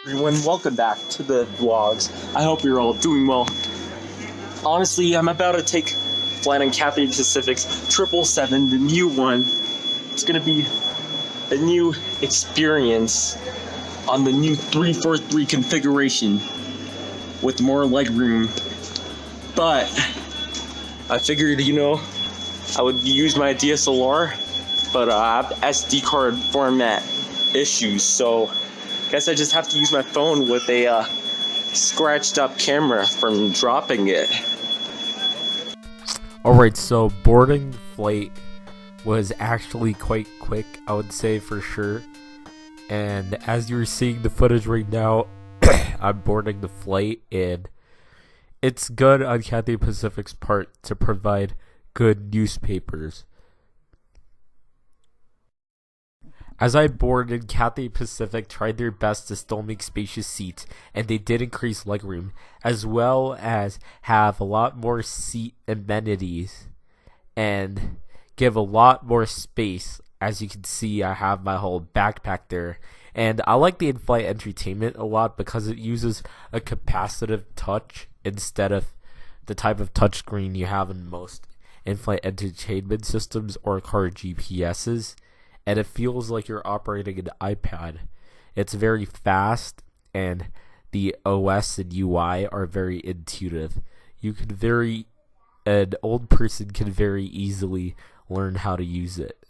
Everyone, welcome back to the vlogs. I hope you're all doing well. Honestly, I'm about to take flight on Cathay Pacific's 777, the new one. It's gonna be a new experience on the new 343 configuration with more legroom. But I figured, I would use my DSLR, but I have SD card format issues, so guess I just have to use my phone with a scratched up camera from dropping it. Alright, so boarding the flight was actually quite quick, I would say for sure. And as you're seeing the footage right now, I'm boarding the flight, and it's good on Cathay Pacific's part to provide good newspapers. As I boarded, Cathay Pacific tried their best to still make spacious seats, and they did increase legroom, as well as have a lot more seat amenities, and give a lot more space. As you can see, I have my whole backpack there, and I like the in-flight entertainment a lot because it uses a capacitive touch instead of the type of touchscreen you have in most in-flight entertainment systems or car GPSs. And it feels like you're operating an iPad. It's very fast, and the OS and UI are very intuitive. An old person can very easily learn how to use it.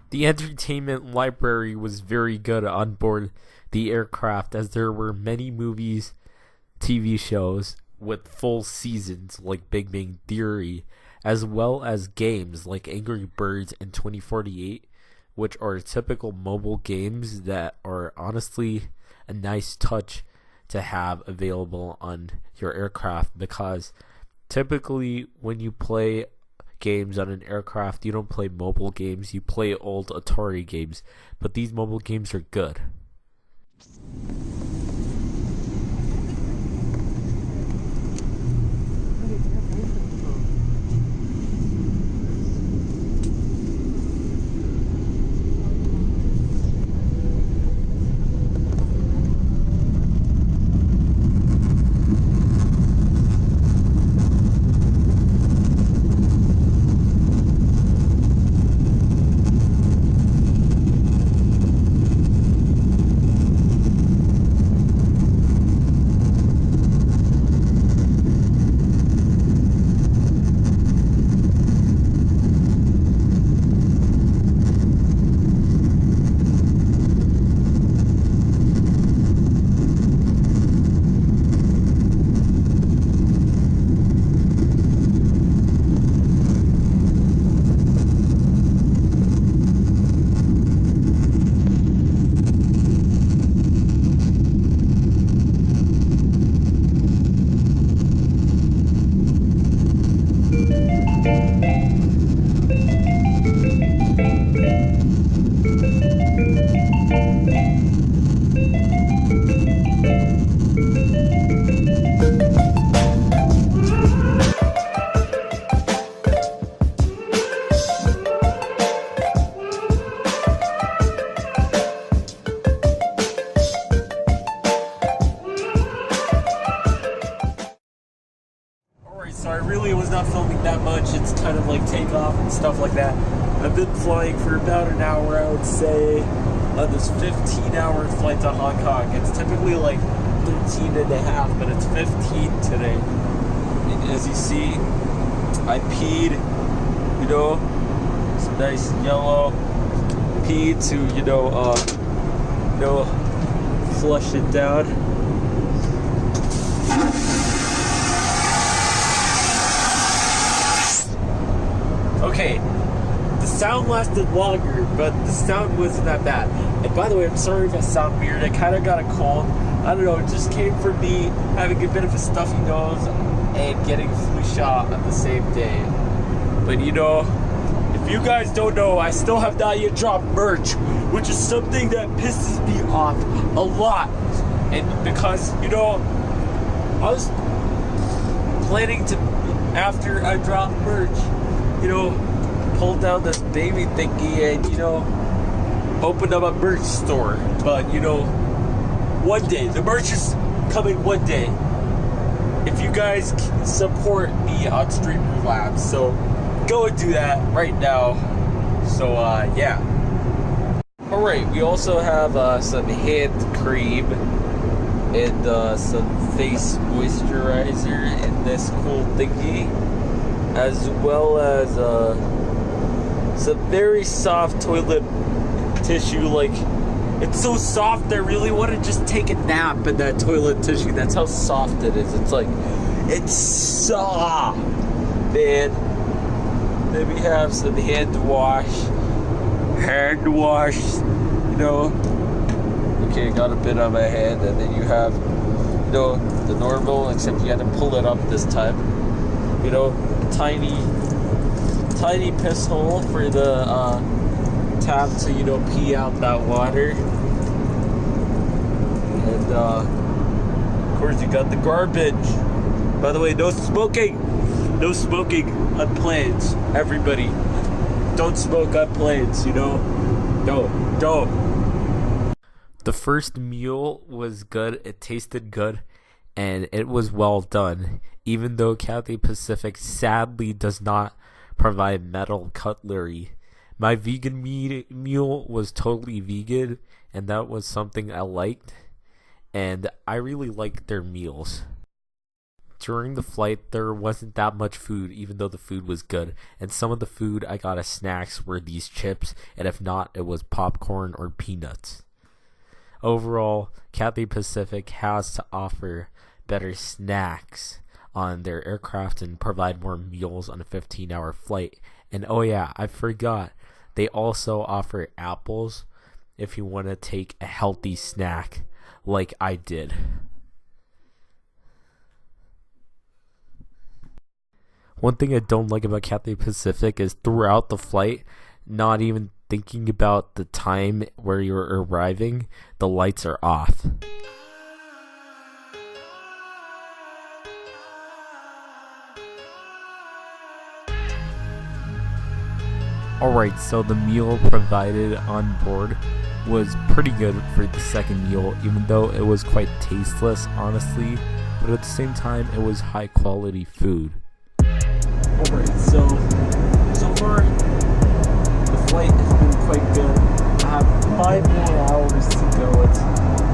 The entertainment library was very good on board the aircraft, as there were many movies, TV shows with full seasons like Big Bang Theory, as well as games like Angry Birds and 2048, which are typical mobile games that are honestly a nice touch to have available on your aircraft, because typically when you play games on an aircraft, you don't play mobile games, you play old Atari games, but these mobile games are good. So I really was not filming that much. It's kind of like takeoff and stuff like that. I've been flying for about an hour, I would say, on this 15-hour flight to Hong Kong. It's typically like 13 and a half, but it's 15 today. And as you see, I peed, some nice yellow pee to, flush it down. Okay, the sound lasted longer, but the sound wasn't that bad. And by the way, I'm sorry if I sound weird. I kind of got a cold. I don't know, it just came from me having a bit of a stuffy nose and getting a flu shot on the same day. But if you guys don't know, I still have not yet dropped merch, which is something that pisses me off a lot. And because, I was planning to, after I drop merch, pulled out this baby thingy and, opened up a merch store. But, one day, the merch is coming one day. If you guys support me on Streamer Labs, so go and do that right now. So, yeah. Alright, we also have some hand cream and some face moisturizer in this cool thingy, as well as some very soft toilet tissue. Like, it's so soft I really want to just take a nap in that toilet tissue. That's how soft it is. It's soft, man. Then we have some hand wash, okay, got a bit on my hand. And then you have the normal, except you had to pull it up this time, a tiny piss hole for the tap to pee out that water. And of course you got the garbage. By the way, no smoking on planes. Everybody, don't smoke on planes. Don't. The first meal was good, it tasted good, and it was well done, even though Cathay Pacific sadly does not provide metal cutlery. My vegan meal was totally vegan, and that was something I liked, and I really liked their meals. During the flight, there wasn't that much food, even though the food was good, and some of the food I got as snacks were these chips, and if not, it was popcorn or peanuts. Overall, Cathay Pacific has to offer better snacks on their aircraft and provide more meals on a 15-hour flight. And oh yeah, I forgot, they also offer apples if you want to take a healthy snack like I did. One thing I don't like about Cathay Pacific is throughout the flight, not even thinking about the time where you're arriving, the lights are off. Alright, so the meal provided on board was pretty good for the second meal, even though it was quite tasteless, honestly, but at the same time, it was high quality food. Alright, so far, the flight has been quite good. I have 5 more hours to go. It's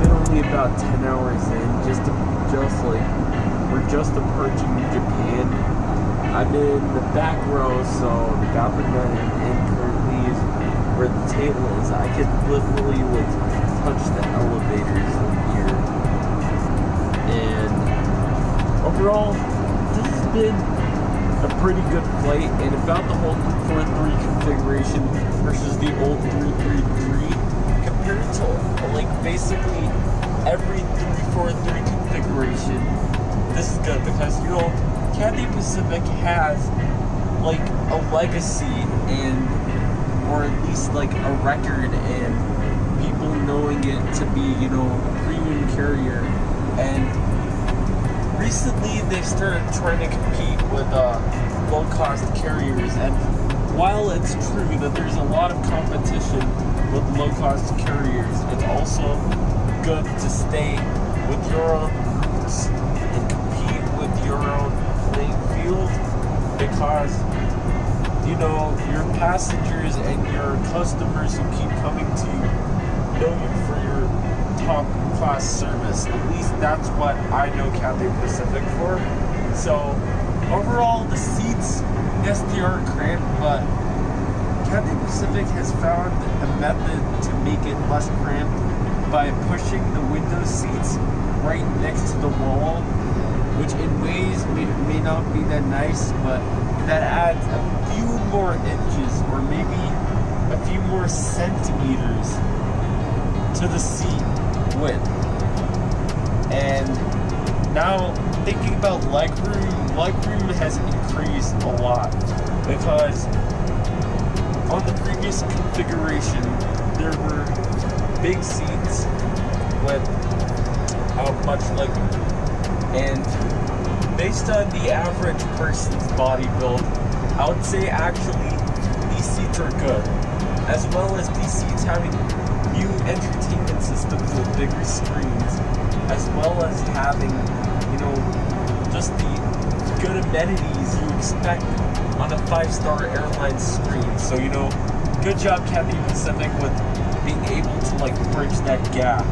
been only about 10 hours in, we're just approaching Japan. I'm in the back row, so the bathroom that I'm in currently is where the table is. I can literally touch the elevators from here. And overall, this has been a pretty good flight, and about the whole 343 configuration versus the old 333 compared to basically every 343 configuration. This is good because Cathay Pacific has a legacy or at least a record and people knowing it to be a premium carrier. And recently, they've started trying to compete with low-cost carriers, and while it's true that there's a lot of competition with low-cost carriers, it's also good to stay with your own roots and compete with your own playing field, because your passengers and your customers who keep coming to you know you for your top class service. At least that's what I know Cathay Pacific for. So overall, the seats, yes, they are cramped, but Cathay Pacific has found a method to make it less cramped by pushing the window seats right next to the wall, which in ways may not be that nice, but that adds a few more inches or maybe a few more centimeters to the seat width. And now thinking about legroom has increased a lot, because on the previous configuration there were big seats with much legroom, and based on the average person's body build, I would say actually these seats are good, as well as these seats having new entertainment systems with bigger screens, as well as having, just the good amenities you expect on a 5-star airline screen. So, good job Cathay Pacific with being able to bridge that gap.